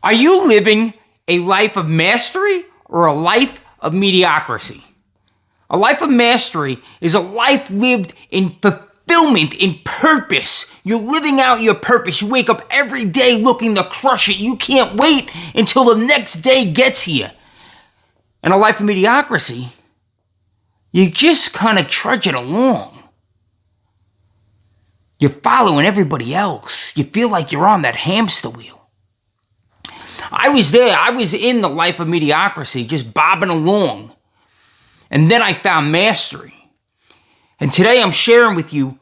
Are you living a life of mastery or a life of mediocrity? A life of mastery is a life lived in fulfillment, in purpose. You're living out your purpose. You wake up every day looking to crush it. You can't wait until the next day gets here. And a life of mediocrity, you just kind of trudge it along. You're following everybody else. You feel like you're on that hamster wheel. I was there. I was in the life of mediocrity, just bobbing along. And then I found mastery. And today I'm sharing with you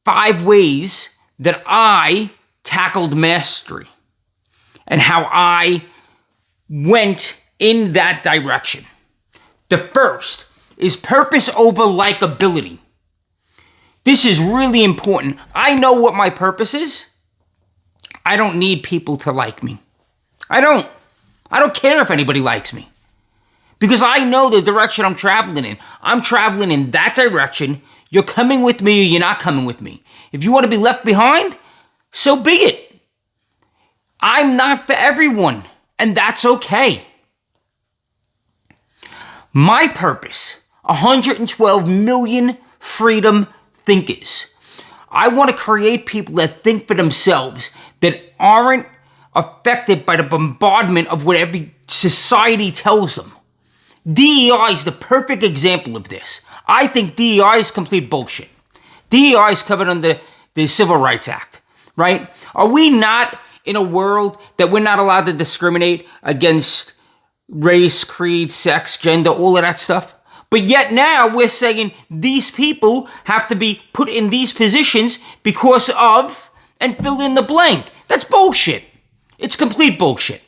5 ways that I tackled mastery and how I went in that direction. The first is purpose over likability. This is really important. I know what my purpose is. I don't need people to like me. I don't care if anybody likes me. Because I know the direction I'm traveling in. I'm traveling in that direction. You're coming with me or you're not coming with me. If you want to be left behind, so be it. I'm not for everyone, and that's okay. My purpose, 112 million freedom thinkers. I want to create people that think for themselves, that aren't affected by the bombardment of what every society tells them. DEI is the perfect example of this. I think DEI is complete bullshit. DEI is covered under the Civil Rights Act, right? Are we not in a world that we're not allowed to discriminate against race, creed, sex, gender, all of that stuff? But yet now we're saying these people have to be put in these positions because of, and fill in the blank. That's bullshit. It's complete bullshit.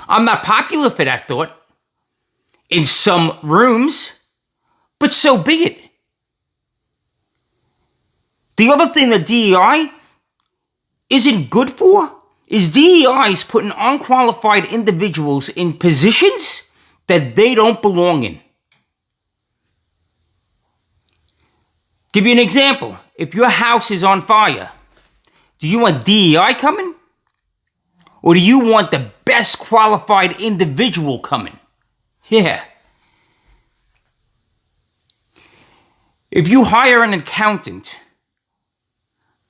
I'm not popular for that thought in some rooms, but so be it. The other thing that DEI isn't good for is DEI is putting unqualified individuals in positions that they don't belong in. Give you an example. If your house is on fire, do you want DEI coming? Or do you want the best qualified individual coming? Yeah. If you hire an accountant,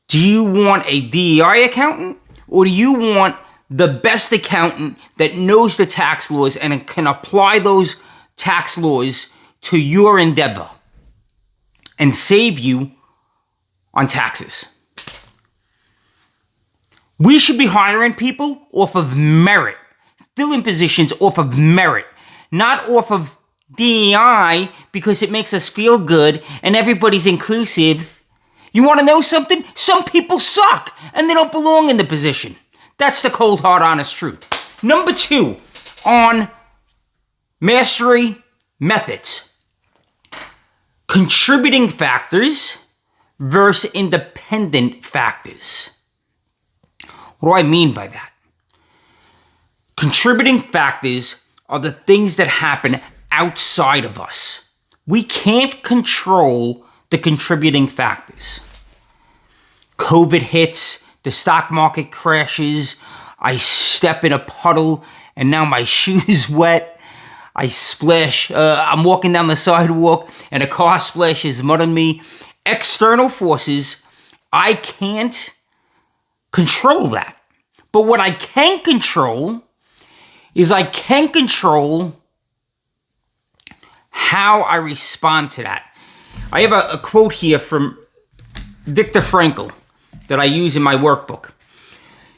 do you want a DEI accountant? Or do you want the best accountant that knows the tax laws and can apply those tax laws to your endeavor and save you on taxes? We should be hiring people off of merit, filling positions off of merit, not off of DEI because it makes us feel good and everybody's inclusive. You want to know something? Some people suck and they don't belong in the position. That's the cold, hard, honest truth. Number 2, on mastery methods. Contributing factors versus independent factors. What do I mean by that? Contributing factors are the things that happen outside of us. We can't control the contributing factors. COVID hits, the stock market crashes, I step in a puddle and now my shoe's wet. I splash, I'm walking down the sidewalk and a car splashes mud on me. External forces, I can't control that. But what I can control is I can control how I respond to that. I have a quote here from Viktor Frankl that I use in my workbook.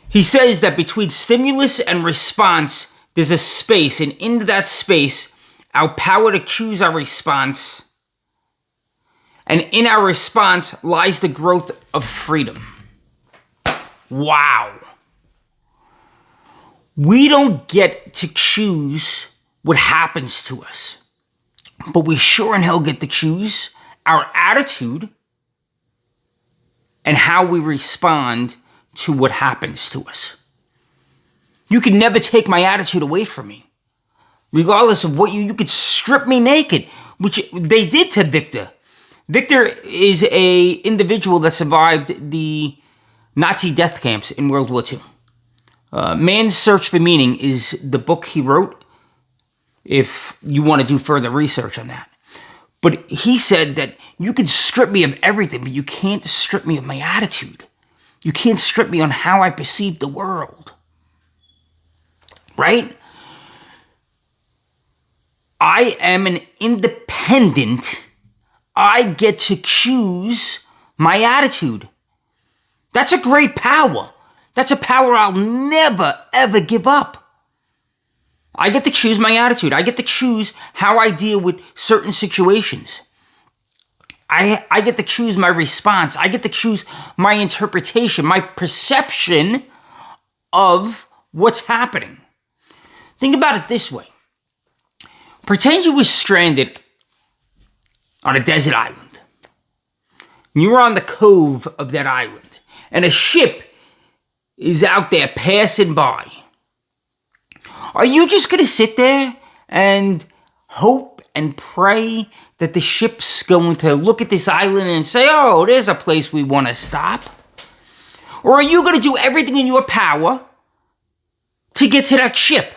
He says that between stimulus and response, there's a space, and in that space, our power to choose our response, and in our response lies the growth of freedom. Wow. We don't get to choose what happens to us, but we sure in hell get to choose our attitude and how we respond to what happens to us. You can never take my attitude away from me. Regardless of what you could strip me naked, which they did to Victor. Victor is an individual that survived the Nazi death camps in World War II. Man's Search for Meaning is the book he wrote, if you want to do further research on that. But he said that you can strip me of everything, but you can't strip me of my attitude. You can't strip me on how I perceive the world. Right? I am an independent. I get to choose my attitude. That's a great power. That's a power I'll never, ever give up. I get to choose my attitude. I get to choose how I deal with certain situations. I get to choose my response. I get to choose my interpretation, my perception of what's happening. Think about it this way. Pretend you were stranded on a desert island. You were on the cove of that island, and a ship is out there passing by. Are you just going to sit there and hope and pray that the ship's going to look at this island and say, oh, there's a place we want to stop? Or are you going to do everything in your power to get to that ship?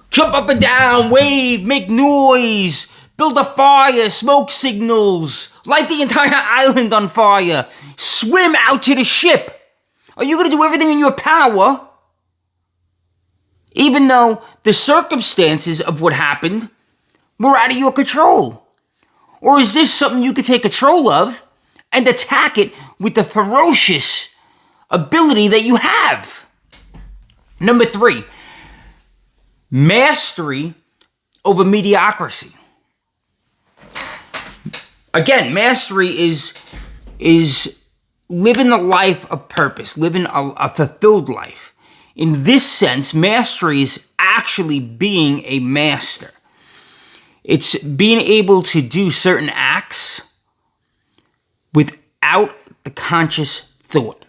Jump up and down, wave, make noise, build a fire, smoke signals, light the entire island on fire, swim out to the ship. Are you going to do everything in your power, even though the circumstances of what happened were out of your control? Or is this something you could take control of and attack it with the ferocious ability that you have? Number 3, mastery over mediocrity. Again, mastery is living a life of purpose, living a fulfilled life. In this sense, mastery is actually being a master. It's being able to do certain acts without the conscious thought.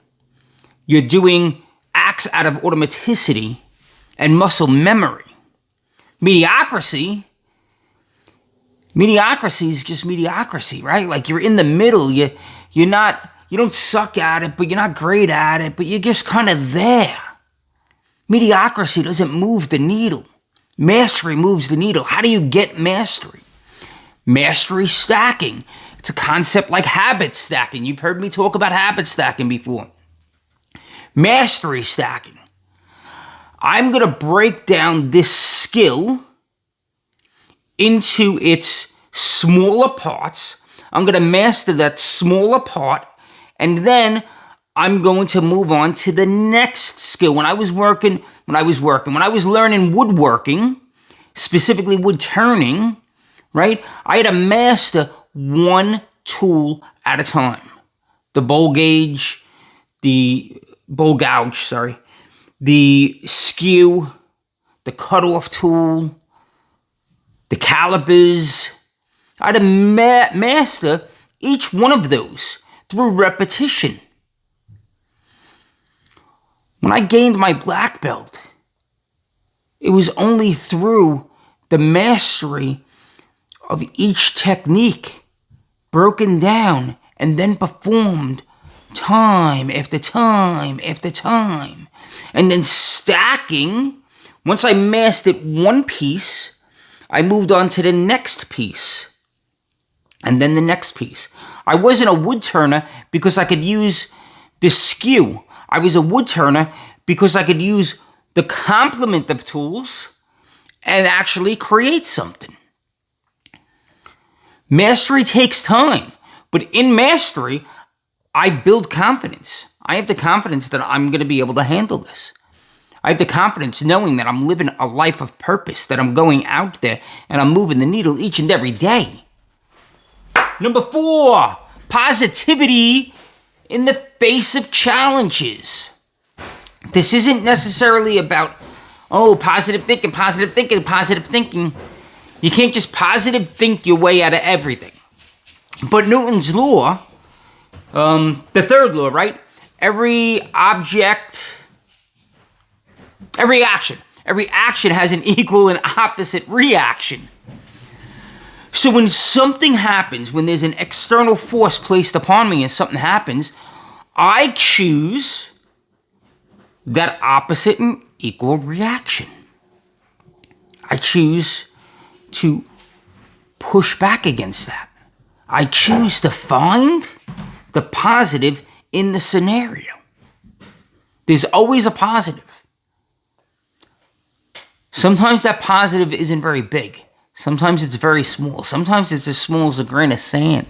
You're doing acts out of automaticity and muscle memory. Mediocrity is just mediocrity, right? Like you're in the middle. You don't suck at it, but you're not great at it, but you're just kind of there. Mediocrity doesn't move the needle. Mastery moves the needle. How do you get mastery? Mastery stacking. It's a concept like habit stacking. You've heard me talk about habit stacking before. Mastery stacking. I'm going to break down this skill into its smaller parts. I'm going to master that smaller part, and then I'm going to move on to the next skill. When I was learning woodworking, specifically wood turning, right? I had to master one tool at a time. The bowl gouge, the skew, the cutoff tool, the calipers. I had to master each one of those through repetition. When I gained my black belt, it was only through the mastery of each technique, broken down and then performed time after time after time. And then stacking, once I mastered one piece, I moved on to the next piece. And then the next piece. I wasn't a wood turner because I could use the skew. I was a wood turner because I could use the complement of tools and actually create something. Mastery takes time, but in mastery, I build confidence. I have the confidence that I'm going to be able to handle this. I have the confidence knowing that I'm living a life of purpose, that I'm going out there and I'm moving the needle each and every day. Number 4, positivity in the face of challenges. This isn't necessarily about, positive thinking. You can't just positive think your way out of everything. But Newton's law, the third law, right? Every action has an equal and opposite reaction. So when something happens, when there's an external force placed upon me and something happens, I choose that opposite and equal reaction. I choose to push back against that. I choose to find the positive in the scenario. There's always a positive. Sometimes that positive isn't very big. Sometimes it's very small. Sometimes it's as small as a grain of sand.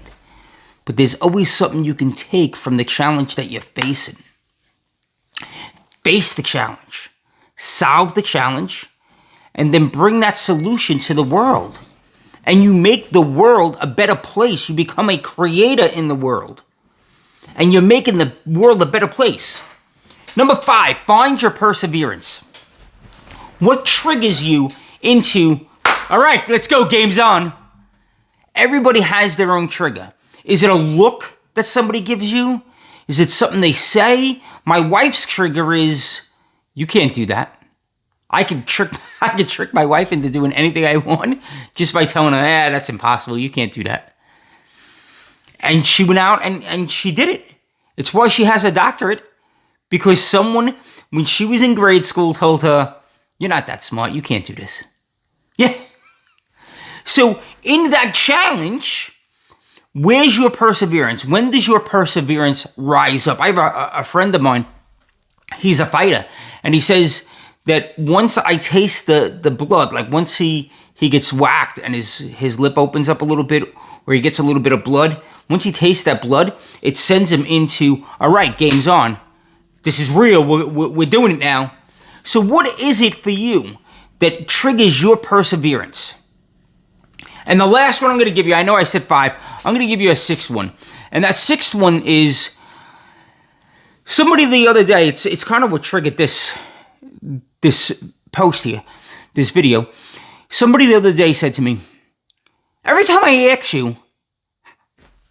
But there's always something you can take from the challenge that you're facing. Face the challenge. Solve the challenge. And then bring that solution to the world. And you make the world a better place. You become a creator in the world. And you're making the world a better place. Number 5, find your perseverance. What triggers you into, all right, let's go, game's on. Everybody has their own trigger. Is it a look that somebody gives you? Is it something they say? My wife's trigger is, you can't do that. I can trick my wife into doing anything I want just by telling her, that's impossible. You can't do that. And she went out and she did it. It's why she has a doctorate. Because someone, when she was in grade school, told her, you're not that smart. You can't do this. Yeah. So in that challenge, where's your perseverance? When does your perseverance rise up? I have a friend of mine. He's a fighter. And he says that once I taste the blood, like once he gets whacked and his lip opens up a little bit, or he gets a little bit of blood, once he tastes that blood, it sends him into, all right, game's on. This is real. We're doing it now. So what is it for you that triggers your perseverance? And the last one I'm going to give you, I know I said 5. I'm going to give you a 6th one. And that 6th one is somebody the other day, it's kind of what triggered this post here, this video. Somebody the other day said to me, every time I ask you,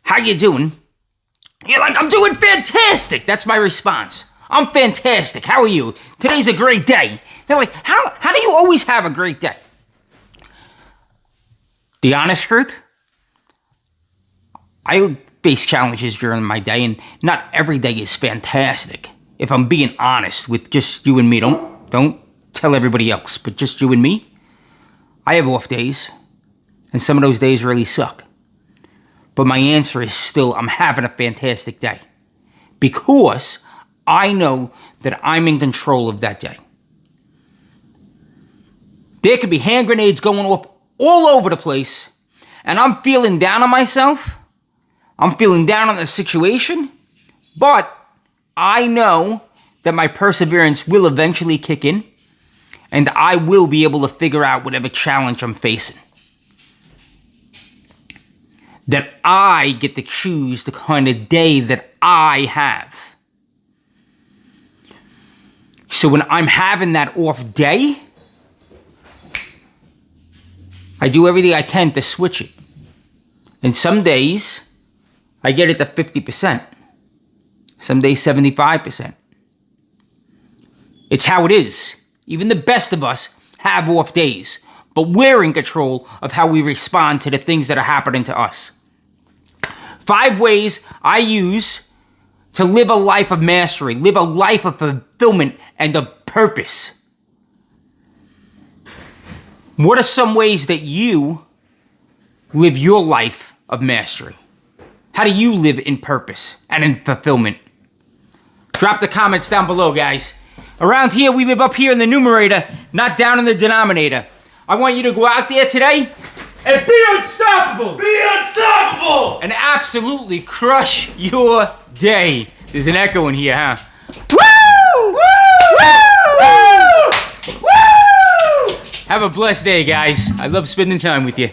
how you doing? You're like, I'm doing fantastic. That's my response. I'm fantastic. How are you? Today's a great day. They're like, how do you always have a great day? The honest truth, I face challenges during my day, and not every day is fantastic. If I'm being honest with just you and me, don't tell everybody else, but just you and me, I have off days, and some of those days really suck. But my answer is still, I'm having a fantastic day. Because I know that I'm in control of that day. There could be hand grenades going off all over the place, and I'm feeling down on myself. I'm feeling down on the situation, but I know that my perseverance will eventually kick in, and I will be able to figure out whatever challenge I'm facing. That I get to choose the kind of day that I have. So when I'm having that off day, I do everything I can to switch it. And some days, I get it to 50%. Some days, 75%. It's how it is. Even the best of us have off days. But we're in control of how we respond to the things that are happening to us. 5 ways I use to live a life of mastery, live a life of fulfillment and of purpose. What are some ways that you live your life of mastery? How do you live in purpose and in fulfillment? Drop the comments down below, guys. Around here, we live up here in the numerator, not down in the denominator. I want you to go out there today and be unstoppable! Be unstoppable! And absolutely crush your day. There's an echo in here, huh? Woo! Woo! Woo! Woo! Have a blessed day, guys. I love spending time with you.